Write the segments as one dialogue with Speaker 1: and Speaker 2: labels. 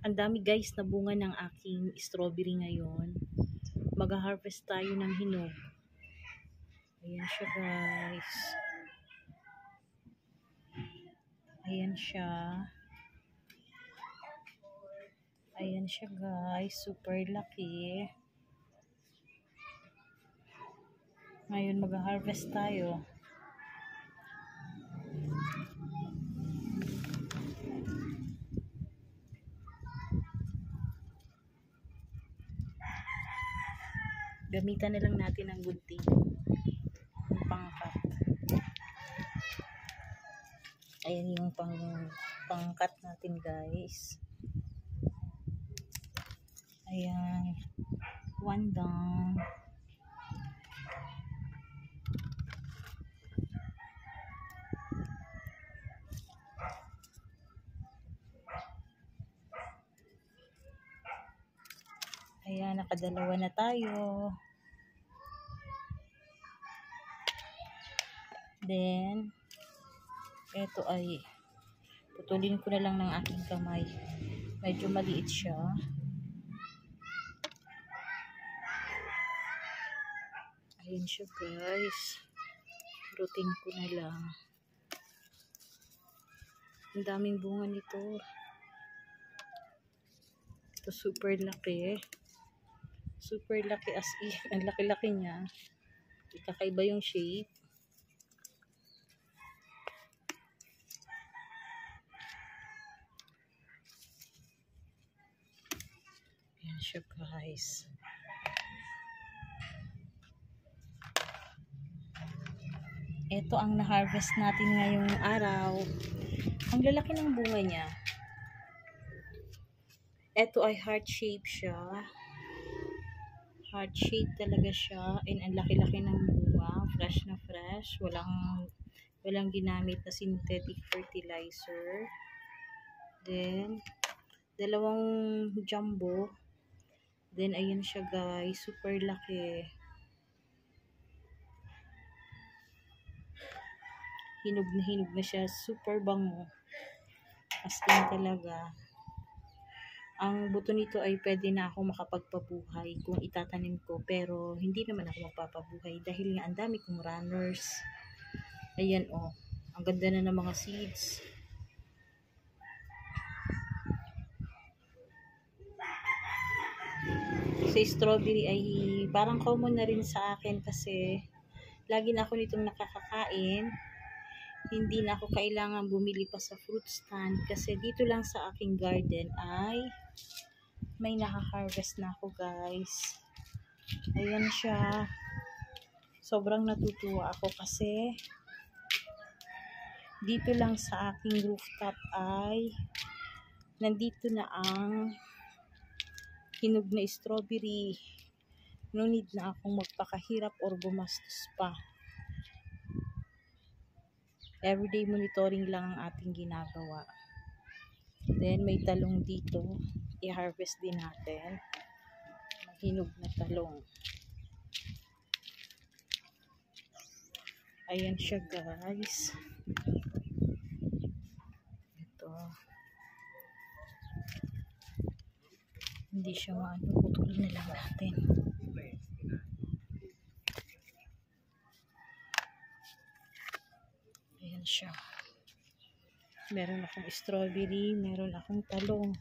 Speaker 1: Ang dami guys na bunga ng aking strawberry ngayon. Mag-harvest tayo ng hinog. Ayan siya guys. Ayan siya. Ayan siya guys. Super laki. Ngayon mag-harvest tayo. Gamitan na lang natin ang gunting. Yung pangkat. Ayan yung pangkat natin guys. Ayan. One down. Ayan, nakadalawa na tayo. Then, ito ay putulin ko na lang ng aking kamay. Medyo maliit siya. Ayan siya guys. Rutin ko na lang. Ang daming bunga nito. Ito super laki. Super laki as in. Ang laki-laki niya. Kakaiba yung shape. Ayan siya guys. Ito ang na-harvest natin ngayong araw. Ang lalaki ng bunga niya. Ito ay heart shape siya. Heart shape talaga siya. And ang laki-laki ng bunga. Fresh na fresh. Walang ginamit na synthetic fertilizer. Then, dalawang jumbo. Then, ayan siya guys. Super laki. Hinog na siya. Super bango. As in talaga. Ang buto nito ay pwede na ako makapagpabuhay kung itatanim ko. Pero, hindi naman ako magpapabuhay. Dahil nga ang dami kong runners. Ayan oh. Ang ganda na ng mga seeds. Sa strawberry ay parang common na rin sa akin kasi lagi na ako nitong nakakakain. Hindi na ako kailangan bumili pa sa fruit stand kasi dito lang sa aking garden ay may nakaharvest na ako guys. Ayan siya. Sobrang natutuwa ako kasi dito lang sa aking rooftop ay nandito na ang hinog na strawberry. No need na akong magpakahirap or gumastos pa. Everyday monitoring lang ang ating ginagawa. Then may talong dito. I-harvest din natin. Hinog na talong. Ayan siya guys. Ito. Hindi siya maano. Putulin na lang natin. Ayan siya. Meron akong strawberry. Meron akong talong.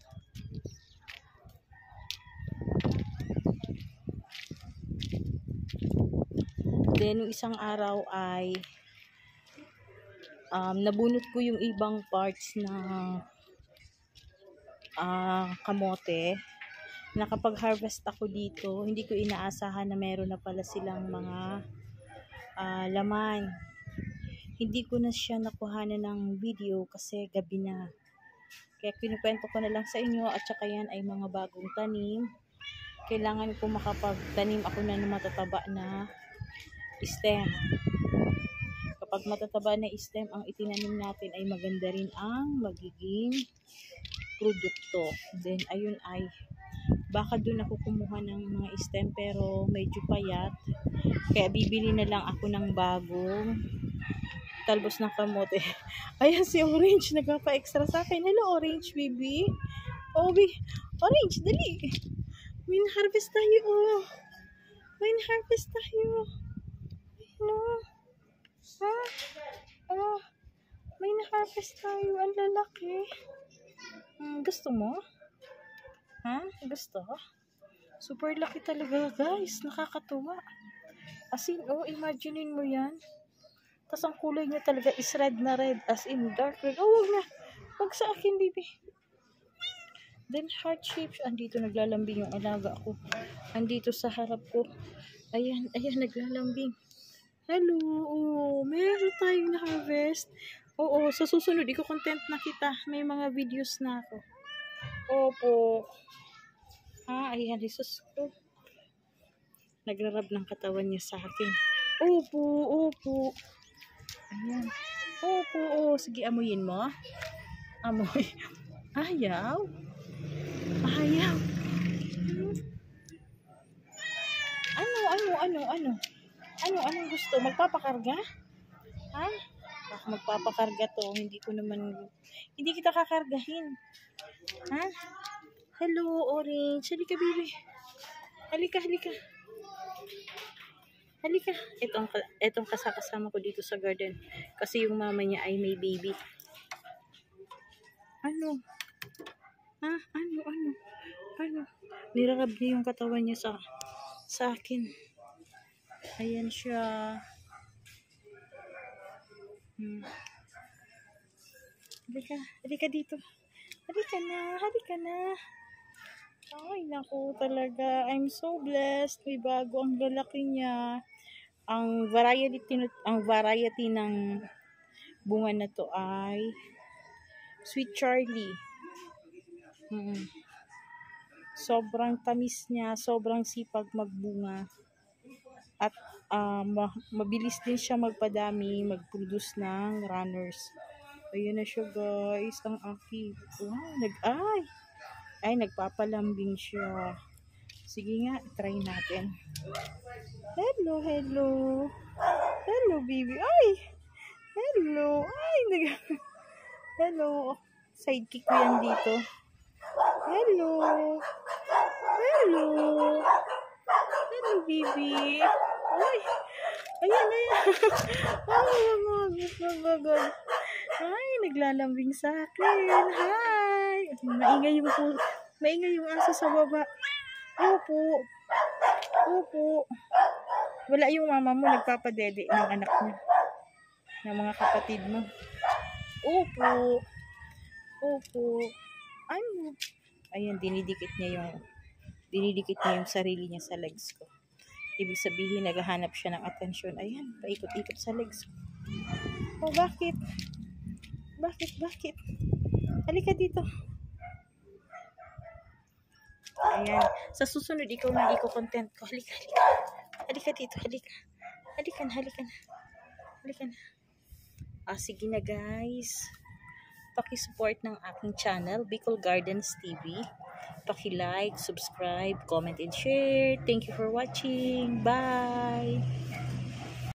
Speaker 1: Then, yung isang araw ay nabunot ko yung ibang parts ng kamote. Nakapag-harvest ako dito, hindi ko inaasahan na meron na pala silang mga laman. Hindi ko na siya nakuhanan ng video kasi gabi na. Kaya kinukwento ko na lang sa inyo at saka yan ay mga bagong tanim. Kailangan ko makapagtanim ako na ng matataba na stem. Kapag matataba na stem ang itinanim natin ay maganda rin ang magiging produkto. Then ayun ay baka doon ako kumuha ng mga stem pero medyo payat. Kaya bibili na lang ako ng bagong talbos ng kamote. Ayan si Orange, nagpapa-extra sa akin. Hello Orange baby. Orange, dali. May harvest tayo, oh. May harvest tayo. Ano? Ha? Oh, may harvest tayo. Ang lalaki. Gusto mo? Ha? Gusto? Super laki talaga, guys. Nakakatuwa. As in, oh, imaginein mo yan. Tapos ang kulay niya talaga is red na red. As in, dark red. Oh, wag na. Wag sa akin, baby. Then, heart shape. Andito naglalambing yung alaga ko. Andito sa harap ko. Ayan, naglalambing. Hello, oh, meron tayong na-harvest. Oo, sa susunod, content na kita. May mga videos na ako. Opo. Ayan, Jesus ko. Nagrarab ng katawan niya sa akin. Opo. Ayan. Opo. Sige, amuyin mo. Amoy. Ayaw. Anong gusto? Magpapakarga? Ha? Baka magpapakarga to. Hindi kita kakargahin. Ha? Hello, Orange. Halika, baby. Halika. Itong kasama ko dito sa garden. Kasi yung mama niya ay may baby. Ano? Ha? Ano? Nirarab niya yung katawan niya sa akin. Ayan siya. Halika dito. Halika na. Ay, naku talaga. I'm so blessed. May bago ang lalaki niya. Ang variety ng bunga na to ay Sweet Charlie. Sobrang tamis niya, sobrang sipag magbunga. At mabilis din siya magpadami, mag-produce ng runners. Ayun na siya, guys. Ang aki. Wow, nagpapalambing siya. Sige nga, try natin. Hello. Hello, baby. Ay! Hello. Hello. Sidekick ko yan dito. Hello, baby. Ay! Ayan. Magod. Ay, naglalambing sa akin. Hi! Maingay yung aso sa baba. Opo. Wala yung mama mo nagpapadede ng anak niya. Ng mga kapatid mo. Opo. Ano? Ayan, dinidikit niya yung sarili niya sa legs ko. Ibig sabihin, naghahanap siya ng atensyon. Ayan, paikot-ikot sa legs ko. Oh, bakit? Halika dito. Ayan. Sa susunod, ikaw na content ko. Halika. Halika dito. Halika na. Sige na, guys. Paki-support ng aking channel, Bicol Gardens TV. Paki-like, subscribe, comment, and share. Thank you for watching. Bye!